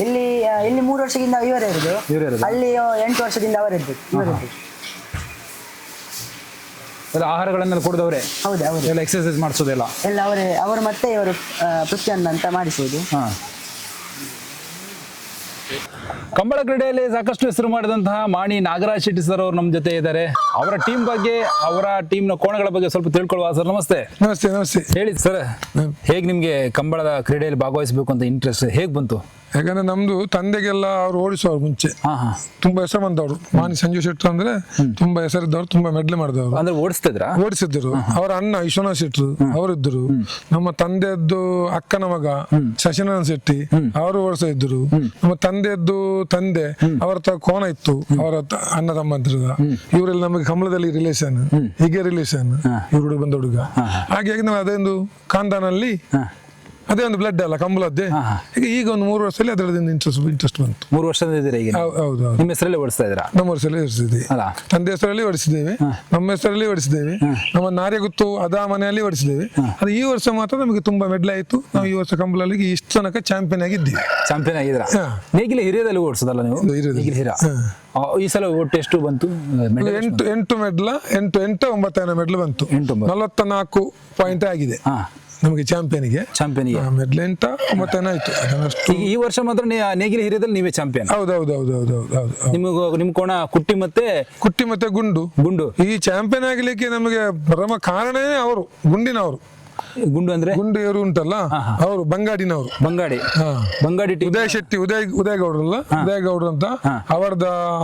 ಇಲ್ಲಿ 3 ವರ್ಷದಿಂದ ಇವರೇ ಇರುದು, ಅಲ್ಲಿ 8 ವರ್ಷದಿಂದ ಅವರಿದ್ದು ಇವರಿದ್ದು. ಆಹಾರಗಳನ್ನೆಲ್ಲ ಕೊಡದವ್ರೆ? ಹೌದು, ಹೌದು. ಎಲ್ಲ ಎಕ್ಸರ್ಸೈಸ್ ಮಾಡಿಸೋದೆಲ್ಲ ಎಲ್ಲ ಅವರೇ. ಅವರು ಮತ್ತೆ ಇವರು ಪೃಥ್ವಿಯನ್ನ ಅಂತ ಮಾಡಿಸುವುದು. ಕಂಬಳ ಕ್ರೀಡೆಯಲ್ಲಿ ಸಾಕಷ್ಟು ಹೆಸರು ಮಾಡಿದಂತಹ ಮಾಣಿ ನಾಗರಾಜ್ ಶೆಟ್ಟಿ ಸರ್ ಅವರು ನಮ್ಮ ಜೊತೆ ಇದ್ದಾರೆ. ಅವರ ಟೀಮ್ ಬಗ್ಗೆ, ಅವರ ಟೀಮ್ನ ಕೋಣಗಳ ಬಗ್ಗೆ ಸ್ವಲ್ಪ ತಿಳ್ಕೊಳ್ಳುವ. ಸರ್ ನಮಸ್ತೆ. ನಮಸ್ತೆ. ನಮಸ್ತೆ. ಹೇಳಿ ಸರ್, ಹೇಗೆ ನಿಮ್ಗೆ ಕಂಬಳದ ಕ್ರೀಡೆಯಲ್ಲಿ ಭಾಗವಹಿಸಬೇಕು ಅಂತ ಇಂಟ್ರೆಸ್ಟ್ ಹೇಗೆ ಬಂತು? ಯಾಕಂದ್ರೆ ನಮ್ದು ತಂದೆಗೆಲ್ಲ ಅವ್ರು ಓಡಿಸೋರು ಮುಂಚೆ ತುಂಬಾ ಹೆಸರು ಬಂದವರು. ಮಾನಿ ಸಂಜೀವ್ ಶೆಟ್ರು ಅಂದ್ರೆ ತುಂಬಾ ಹೆಸರಿದ್ದವ್ರು, ತುಂಬಾ ಮೆಡ್ಲ್ ಮಾಡಿದವರು. ಅಂದ್ರೆ ಓಡಿಸಿದ್ರು. ಅವರ ಅಣ್ಣ ವಿಶ್ವನಾಥ್ ಶೆಟ್ರು ಅವರಿದ್ದರು. ನಮ್ಮ ತಂದೆಯದ್ದು ಅಕ್ಕನ ಮಗ ಶಶಿನಾರಾಯಣ ಶೆಟ್ಟಿ ಅವರು ಓಡಿಸ್ತಾ ಇದ್ರು. ನಮ್ಮ ತಂದೆಯದ್ದು ತಂದೆ ಅವರ ಕೋಣ ಇತ್ತು, ಅವರ ಅಣ್ಣ ತಮ್ಮಂದಿರದ. ಇವರೆಲ್ಲ ನಮಗೆ ಕಂಬಳದಲ್ಲಿ ರಿಲೇಷನ್, ಹೀಗೆ ರಿಲೇಷನ್, ಇವರು ಬಂದ ಹುಡುಗ. ಹಾಗಾಗಿ ನಾವು ಅದೇ ಒಂದು ಖಾನ್ದಾನಲ್ಲಿ ಅದೇ ಒಂದು ಬ್ಲಡ್ ಅಲ್ಲ ಕಂಬಳದ್ದೇ. ಈಗ ಒಂದು 3 ವರ್ಷದಲ್ಲಿ ಅದರದ್ದು ಇಂಟ್ರೆಸ್ಟ್ ಬಂತು. 3 ವರ್ಷದಿಂದ ಇದ್ದೀರಾ ಈಗ? ಹೌದು. ನಿಮ್ಮ ಹೆಸರಲ್ಲಿ ಓಡಿಸ್ತಾ ಇದ್ದೀರಾ? ನಮ್ಮ ಹೆಸರಲ್ಲಿ ಓಡಿಸಿದ್ದೀವಿ, ತಂದೆ ಹೆಸರಲ್ಲಿ ಓಡಿಸಿದ್ದೇವೆ, ನಮ್ಮ ಹೆಸರಲ್ಲಿ ಓಡಿಸಿದ್ದೇವೆ, ನಮ್ಮ ನಾರೆಗುತ್ತು ಅದಾ ಮನೆಯಲ್ಲಿ ಓಡಿಸಿದ್ದೇವೆ. ಅದು ಈ ವರ್ಷ ಮಾತ್ರ ನಮಗೆ ತುಂಬಾ ಮೆಡ್ಲ್ ಆಯ್ತು. ನಾವು ಈ ವರ್ಷ ಕಂಬಳಲ್ಲಿ ಇಷ್ಟು ತನಕ ಚಾಂಪಿಯನ್ ಆಗಿದ್ದೀವಿ. ಚಾಂಪಿಯನ್ ಆಗಿದ್ದೀರಾ? ನೇಗಿಲ ಹಿರಿಯದಲ್ಲಿ ಓಡಿಸೋದಲ್ಲ ನೀವು? ನೇಗಿಲ ಹಿರಿಯ. ಈ ಸಲ ಒಟ್ಟು ಎಷ್ಟು ಬಂತು? 8 ಮೆಡ್ಲ್, 9 ಮೆಡ್ಲ್ ಬಂತು. 44 ಪಾಯಿಂಟ್ ಆಗಿದೆ ನಮಗೆ ಚಾಂಪಿಯನ್ಗೆ. ಮೆಡ್ಲ್ 9 ಆಯ್ತು. ಈ ವರ್ಷ ಮಾತ್ರ ನೇಗಿಲ ಹಿರಿಯದಲ್ಲಿ ನೀವೇ ಚಾಂಪಿಯನ್? ಹೌದೌದು. ನಿಮ್ ಕೋಣ ಕುಟ್ಟಿ ಮತ್ತೆ ಗುಂಡು ಈ ಚಾಂಪಿಯನ್ ಆಗ್ಲಿಕ್ಕೆ ನಮಗೆ ಪ್ರಥಮ ಕಾರಣನೇ ಅವರು, ಗುಂಡಿನವರು. ಗುಂಡು ಅಂದ್ರೆ ಗುಂಡು ಇವರು ಉಂಟಲ್ಲ, ಅವರು ಬಂಗಾಡಿನವರು. ಬಂಗಾಡಿ ಉದಯ ಶೆಟ್ಟಿ, ಉದಯ ಗೌಡ್ರಲ್ಲ, ಉದಯ ಗೌಡ್ರು ಅಂತ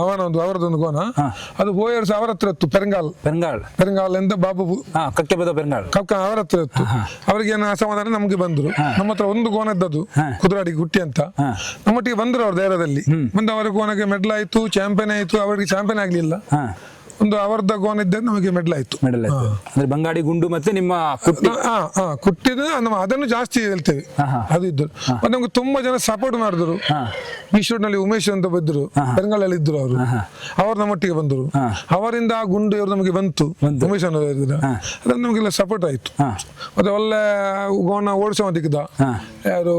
ಅವರದೊಂದು ಕೋನ. ಅದು ಹೋಯರ್ಸ್ ಅವರ ಹತ್ರ ಇತ್ತು. ಪೆರಂಗಾಲ್ ಅಂತ ಬಾಬು ಅವರ ಹತ್ರ ಇತ್ತು. ಅವ್ರಿಗೆ ಏನು ಅಸಮಾಧಾನ ನಮ್ಗೆ ಬಂದ್ರು. ನಮ್ಮ ಹತ್ರ ಒಂದು ಕೋನ ಇದ್ದದ್ದು ಕುದುರಾಡಿ ಗುಟ್ಟಿ ಅಂತ. ನಮ್ಮೊಟ್ಟಿಗೆ ಬಂದ್ರು ಅವ್ರ ಧೈರ್ಯದಲ್ಲಿ ಬಂದು ಅವರ ಕೋನಗೆ ಮೆಡ್ಲ್ ಆಯ್ತು, ಚಾಂಪಿಯನ್ ಆಯ್ತು. ಅವರಿಗೆ ಚಾಂಪಿಯನ್ ಆಗ್ಲಿಲ್ಲ, ಒಂದು ಅವರದ ಗೋನ್ ಇದ್ದ ನಮಗೆ ಮೆಡಲ್ ಆಯ್ತು. ಅಂದ್ರೆ ಬಂಗಾಡಿ ಗುಂಡು ಮತ್ತೆ ನಿಮ್ಮ ಕುಟ್ಟಿದ ಅದನ್ನು ಜಾಸ್ತಿ ಹೇಳ್ತೇವೆ. ಅದು ಇದ್ದು ಮತ್ತೆ ನಮ್ಗೆ ತುಂಬಾ ಜನ ಸಪೋರ್ಟ್ ಮಾಡಿದ್ರು. ಈಶ್ವರ್ನಲ್ಲಿ ಉಮೇಶ್ ಅಂತ ಬಂದ್ರು, ಬೆಂಗಾಳಲ್ಲಿ ಇದ್ರು ಅವರು. ಅವ್ರು ನಮ್ಮೊಟ್ಟಿಗೆ ಬಂದರು. ಅವರಿಂದ ಆ ಗುಂಡು ಇವರು ನಮಗೆ ಬಂತು. ಉಮೇಶ್ ಅನ್ನೋದ್ರ ಅದ್ರ ನಮಗೆಲ್ಲ ಸಪೋರ್ಟ್ ಆಯ್ತು. ಮತ್ತೆ ಒಳ್ಳೆ ಗೋನ ಓಡಿಸೋದಿಕ್ಕಿದ್ದ ಯಾರು,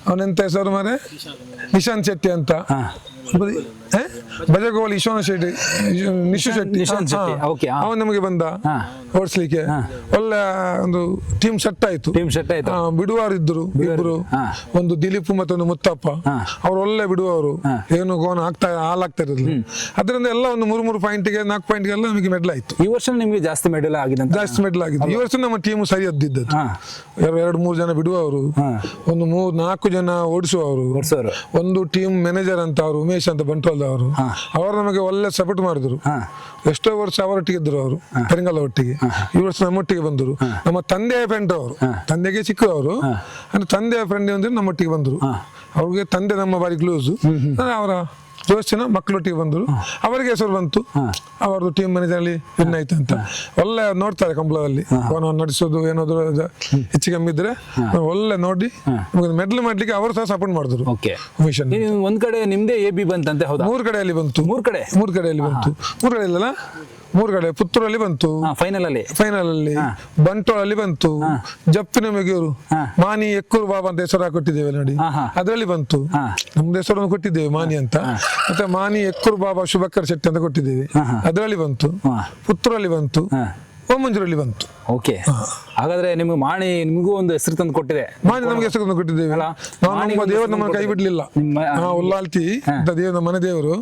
ಅವನೆಂತ ಹೆಸರು ಮಾರೆ, ನಿಶಾಂತ್ ಶೆಟ್ಟಿ ಅಂತ. ಬಜಗೋಳಿ ನಿಶು ಶೆಟ್ಟಿ ಅವನು ನಮಗೆ ಬಂದ ಓಡಿಸ್ಲಿಕ್ಕೆ. ಒಳ್ಳೆ ಒಂದು ಟೀಮ್ ಸೆಟ್ ಆಯ್ತು. ಬಿಡುವರು ಇದ್ರು ಇಬ್ರು, ಒಂದು ದಿಲೀಪ್ ಮತ್ತೊಂದು ಮುತ್ತಪ್ಪ. ಅವ್ರು ಒಳ್ಳೆ ಬಿಡುವವರು, ಏನು ಗೋನ ಹಾಲಾಗ್ತಾ ಇರಲಿಲ್ಲ. ಅದರಿಂದ ಎಲ್ಲ ಒಂದು 3 ಪಾಯಿಂಟ್ಗೆ 4 ಪಾಯಿಂಟ್ಗೆ ಎಲ್ಲ ನಮಗೆ ಮೆಡಲ್ ಆಯ್ತು. ಈ ವರ್ಷ ನಿಮಗೆ ಜಾಸ್ತಿ ಮೆಡಲ್ ಆಗಿದೆ? ಜಾಸ್ತಿ ಮೆಡಲ್ ಆಗಿದೆ ಈ ವರ್ಷ. ನಮ್ಮ ಟೀಮ್ ಸರಿ ಅದ್ದಿದ್ದದ್ದು. 2-3 ಜನ ಬಿಡುವವರು, ಒಂದು 3-4 ಜನ ಓಡಿಸುವವರು, ಒಂದು ಟೀಮ್ ಮ್ಯಾನೇಜರ್ ಅಂತ ಅವರು ಉಮೇಶ್ ಅಂತ ಬಂಟ್ವಾಳದವರು. ಅವರು ನಮಗೆ ಒಳ್ಳೆ ಸಪೋರ್ಟ್ ಮಾಡಿದ್ರು. ಎಷ್ಟೋ ವರ್ಷ ಅವರೊಟ್ಟಿಗೆ ಇದ್ರು ಅವರು, ಪೆರಂಗಾಲ ಒಟ್ಟಿಗೆ. ಈ ವರ್ಷ ನಮ್ಮೊಟ್ಟಿಗೆ ಬಂದರು. ನಮ್ಮ ತಂದೆಯ ಫ್ರೆಂಡ್ ಅವರು, ತಂದೆಗೆ ಚಿಕ್ಕವರು, ಅಂದ್ರೆ ತಂದೆಯ ಫ್ರೆಂಡ್ ಅಂದ್ರೆ ನಮ್ಮೊಟ್ಟಿಗೆ ಬಂದರು. ಅವ್ರಿಗೆ ತಂದೆ ನಮ್ಮ ಬಾರಿ ಕ್ಲೋಸ್. ಅವರ ಜೋಸ್ತಿನ ಮಕ್ಕಳೊಟ್ಟಿಗೆ ಬಂದರು. ಅವರಿಗೆ ಹೆಸರು ಬಂತು, ಅವರದ್ದು ಟೀಮ್ ಮ್ಯಾನೇಜರ್ ಅಲ್ಲಿ ವಿನ್ ಆಯ್ತು ಅಂತ. ಒಳ್ಳೆ ನೋಡ್ತಾರೆ ಕಂಬಳದಲ್ಲಿ ನಡೆಸೋದು. ಏನಾದ್ರು ಹೆಚ್ಚು ಕಮ್ಮಿ ಇದ್ರೆ ಒಳ್ಳೆ ನೋಡಿ ಮೆಡಲ್ ಮಾಡ್ಲಿಕ್ಕೆ ಅವರು ಸಹ ಸಪೋರ್ಟ್ ಮಾಡಿದ್ರು. ಒಂದ್ ಕಡೆ ನಿಮ್ದೇ AB ಬಂತಂತೆ? 3 ಕಡೆಯಲ್ಲಿ ಬಂತು. 3 ಕಡೆಯಲ್ಲಿ ಬಂತು. 3 ಕಡೆ ಇಲ್ಲಲ್ಲ, 3 ಕಡೆ. ಪುತ್ತೂರಲ್ಲಿ ಬಂತು ಫೈನಲ್ ಅಲ್ಲಿ, ಬಂಟ್ವಾಳಲ್ಲಿ ಬಂತು, ಜಪ್ಪಿನ ಮೆಗೂರು, ಮಾನಿ ಎಕ್ಕೂರು ಬಾಬಾ ಅಂತ ಹೆಸರು ಕೊಟ್ಟಿದ್ದೇವೆ ನೋಡಿ, ಅದರಲ್ಲಿ ಬಂತು. ನಮ್ದು ಹೆಸರನ್ನು ಕೊಟ್ಟಿದ್ದೇವೆ ಮಾನಿ ಅಂತ. ಮತ್ತೆ ಮಾನಿ ಎಕ್ಕೂರು ಬಾಬಾ ಶುಭಕರ್ ಶೆಟ್ಟಿ ಅಂತ ಕೊಟ್ಟಿದ್ದೇವೆ, ಅದರಲ್ಲಿ ಬಂತು. ಪುತ್ತೂರಲ್ಲಿ ಬಂತು, ಓಮಂಜೂರಲ್ಲಿ ಬಂತು. ಹಾಗಾದ್ರೆ ನಿಮ್ಗೆ ಮಾಣಿ ನಿಮಗೂ ಒಂದು ಹೆಸರು ತಂದು ಕೊಟ್ಟಿದೆ. ಮಾಣಿ ನಮ್ಗೆ ಹೆಸರು ತಂದು ಕೊಟ್ಟಿದ್ದೇವೆ. ನಮ್ಮ ದೇವರು ನಮ್ಮನ್ನು ಕೈ ಬಿಡ್ಲಿಲ್ಲ. ಉಲ್ಲಾಲ್ತಿ ಅಂತ ದೇವರು, ನಮ್ಮ ಮನೆ ದೇವರು.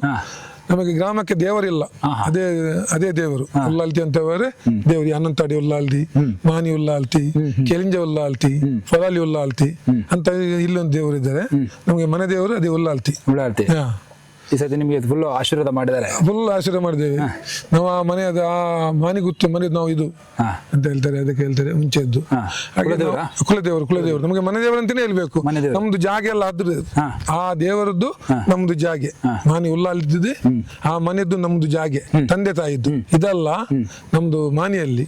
ನಮಗೆ ಗ್ರಾಮಕ್ಕೆ ದೇವರಿಲ್ಲ, ಅದೇ ದೇವರು. ಉಲ್ಲಾಲ್ತಿ ಅಂತವರೇ ದೇವರು. ಅನಂತಾಡಿ ಉಲ್ಲಾಲ್ತಿ, ಮಾನಿ ಉಲ್ಲಾಲ್ತಿ, ಕೆಲಿಂಜ ಉಲ್ಲಾಲ್ತಿ, ಫಲಾಲಿ ಉಲ್ಲಾಲ್ತಿ ಅಂತ ಇಲ್ಲೊಂದು ದೇವರು ಇದ್ದಾರೆ. ನಮಗೆ ಮನೆ ದೇವರು ಅದೇ ಉಲ್ಲಾಲ್ತಿ. ಈ ಸತಿ ನಿಮಗೆ ಫುಲ್ ಆಶೀರ್ವಾದ ಮಾಡಿದ್ದಾರೆ? ಫುಲ್ ಆಶೀರ್ವಾದ ಮಾಡಿದ್ದೇವೆ ನಾವು. ಆ ಮನೆಯದ ಆ ಮಾನಿ ಗುತ್ತು ಮನೆಯದು ನಾವು ಇದು ಅಂತ ಹೇಳ್ತಾರೆ, ಅದಕ್ಕೆ ಹೇಳ್ತಾರೆ ಮುಂಚೆದ್ದು ಕುಲದೇವರು. ನಮಗೆ ಮನೆ ದೇವರು ಅಂತಾನೆ ಹೇಳ್ಬೇಕು. ನಮ್ದು ಜಾಗ ಎಲ್ಲ ಅದ್ರ ಆ ದೇವರದ್ದು ನಮ್ದು ಜಾಗೆ. ಮಾನಿ ಉಲ್ಲಾಲ್ತಿದ್ದೆ ಆ ಮನೆಯದ್ದು ನಮ್ದು ಜಾಗೆ, ತಂದೆ ತಾಯಿದ್ದು. ಇದಲ್ಲ ನಮ್ದು ಮಾನಿಯಲ್ಲಿ